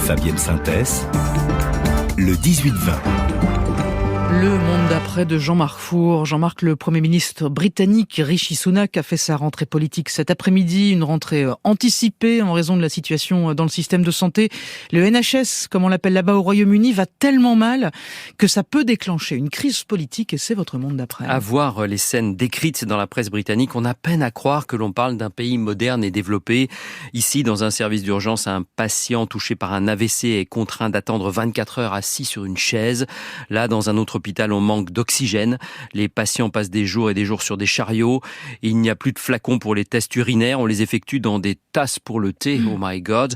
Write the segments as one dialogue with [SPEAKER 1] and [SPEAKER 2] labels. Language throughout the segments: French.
[SPEAKER 1] Fabienne Synthès, le 18-20.
[SPEAKER 2] Le monde d'après de Jean-Marc Four. Jean-Marc, le Premier ministre britannique Rishi Sunak a fait sa rentrée politique cet après-midi, une rentrée anticipée en raison de la situation dans le système de santé. Le NHS, comme on l'appelle là-bas au Royaume-Uni, va tellement mal que ça peut déclencher une crise politique et c'est votre monde d'après.
[SPEAKER 3] À voir les scènes décrites dans la presse britannique, on a peine à croire que l'on parle d'un pays moderne et développé. Ici, dans un service d'urgence, un patient touché par un AVC est contraint d'attendre 24 heures assis sur une chaise. Là, dans un autre hôpital, on manque d'oxygène. Les patients passent des jours et des jours sur des chariots. Il n'y a plus de flacons pour les tests urinaires. On les effectue dans des tasses pour le thé. Oh my God.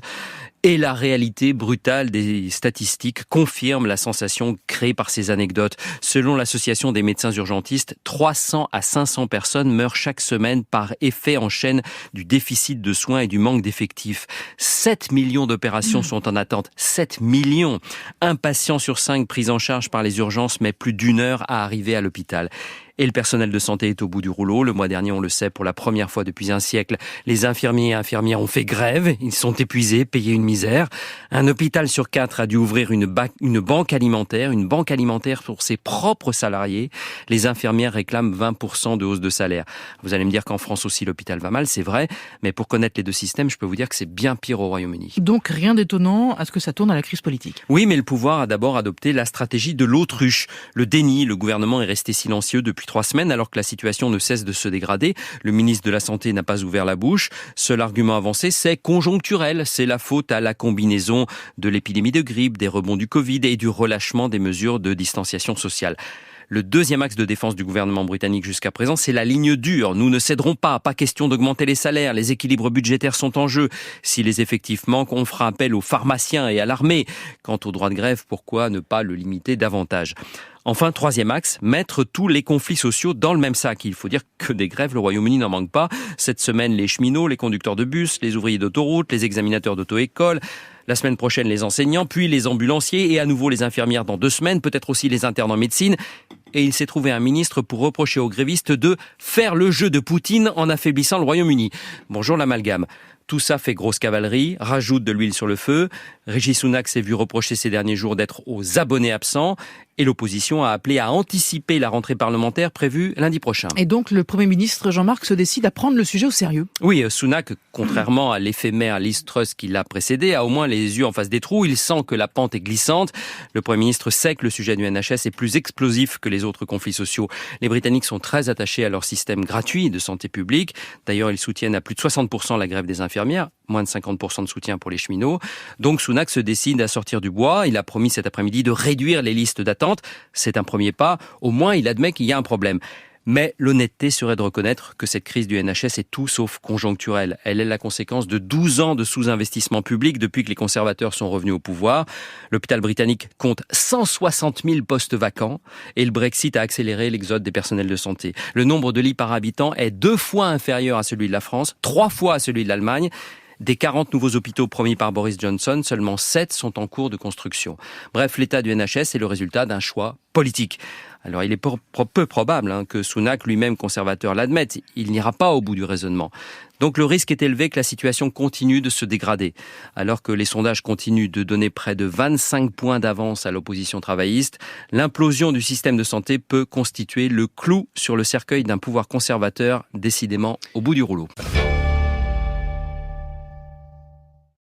[SPEAKER 3] Et la réalité brutale des statistiques confirme la sensation créée par ces anecdotes. Selon l'association des médecins urgentistes, 300 à 500 personnes meurent chaque semaine par effet en chaîne du déficit de soins et du manque d'effectifs. 7 millions d'opérations sont en attente. 7 millions. Un patient sur 5 pris en charge par les urgences met plus d'1 heure à arriver à l'hôpital. Et le personnel de santé est au bout du rouleau. Le mois dernier, on le sait, pour la première fois depuis un siècle, les infirmiers et infirmières ont fait grève. Ils sont épuisés, payés une misère. Un hôpital sur 4 a dû ouvrir une banque alimentaire pour ses propres salariés. Les infirmières réclament 20% de hausse de salaire. Vous allez me dire qu'en France aussi, l'hôpital va mal, c'est vrai. Mais pour connaître les deux systèmes, je peux vous dire que c'est bien pire au Royaume-Uni.
[SPEAKER 2] Donc rien d'étonnant à ce que ça tourne à la crise politique.
[SPEAKER 3] Oui, mais le pouvoir a d'abord adopté la stratégie de l'autruche. Le déni, le gouvernement est resté silencieux depuis 3 semaines alors que la situation ne cesse de se dégrader. Le ministre de la Santé n'a pas ouvert la bouche. Seul argument avancé, c'est conjoncturel. C'est la faute à la combinaison de l'épidémie de grippe, des rebonds du Covid et du relâchement des mesures de distanciation sociale. Le deuxième axe de défense du gouvernement britannique jusqu'à présent, c'est la ligne dure. Nous ne céderons pas. Pas question d'augmenter les salaires. Les équilibres budgétaires sont en jeu. Si les effectifs manquent, on fera appel aux pharmaciens et à l'armée. Quant au droit de grève, pourquoi ne pas le limiter davantage ? Enfin, troisième axe, mettre tous les conflits sociaux dans le même sac. Il faut dire que des grèves, le Royaume-Uni n'en manque pas. Cette semaine, les cheminots, les conducteurs de bus, les ouvriers d'autoroute, les examinateurs d'auto-école. La semaine prochaine, les enseignants, puis les ambulanciers et à nouveau les infirmières dans 2 semaines, peut-être aussi les internes en médecine. Et il s'est trouvé un ministre pour reprocher aux grévistes de faire le jeu de Poutine en affaiblissant le Royaume-Uni. Bonjour l'amalgame. Tout ça fait grosse cavalerie, rajoute de l'huile sur le feu. Rishi Sunak s'est vu reprocher ces derniers jours d'être aux abonnés absents et l'opposition a appelé à anticiper la rentrée parlementaire prévue lundi prochain.
[SPEAKER 2] Et donc le Premier ministre Jean-Marc se décide à prendre le sujet au sérieux.
[SPEAKER 3] Oui, Sunak, contrairement à l'éphémère Liz Truss qui l'a précédé, a au moins les yeux en face des trous. Il sent que la pente est glissante. Le Premier ministre sait que le sujet du NHS est plus explosif que les autres conflits sociaux. Les Britanniques sont très attachés à leur système gratuit de santé publique. D'ailleurs, ils soutiennent à plus de 60% la grève des infirmières, moins de 50% de soutien pour les cheminots. Donc Sunak se décide à sortir du bois. Il a promis cet après-midi de réduire les listes d'attente. C'est un premier pas. Au moins, il admet qu'il y a un problème. Mais l'honnêteté serait de reconnaître que cette crise du NHS est tout sauf conjoncturelle. Elle est la conséquence de 12 ans de sous-investissement public depuis que les conservateurs sont revenus au pouvoir. L'hôpital britannique compte 160 000 postes vacants et le Brexit a accéléré l'exode des personnels de santé. Le nombre de lits par habitant est 2 fois inférieur à celui de la France, 3 fois à celui de l'Allemagne. Des 40 nouveaux hôpitaux promis par Boris Johnson, seulement 7 sont en cours de construction. Bref, l'état du NHS est le résultat d'un choix politique. Alors il est peu probable que Sunak, lui-même conservateur, l'admette. Il n'ira pas au bout du raisonnement. Donc le risque est élevé que la situation continue de se dégrader. Alors que les sondages continuent de donner près de 25 points d'avance à l'opposition travailliste, l'implosion du système de santé peut constituer le clou sur le cercueil d'un pouvoir conservateur décidément au bout du rouleau.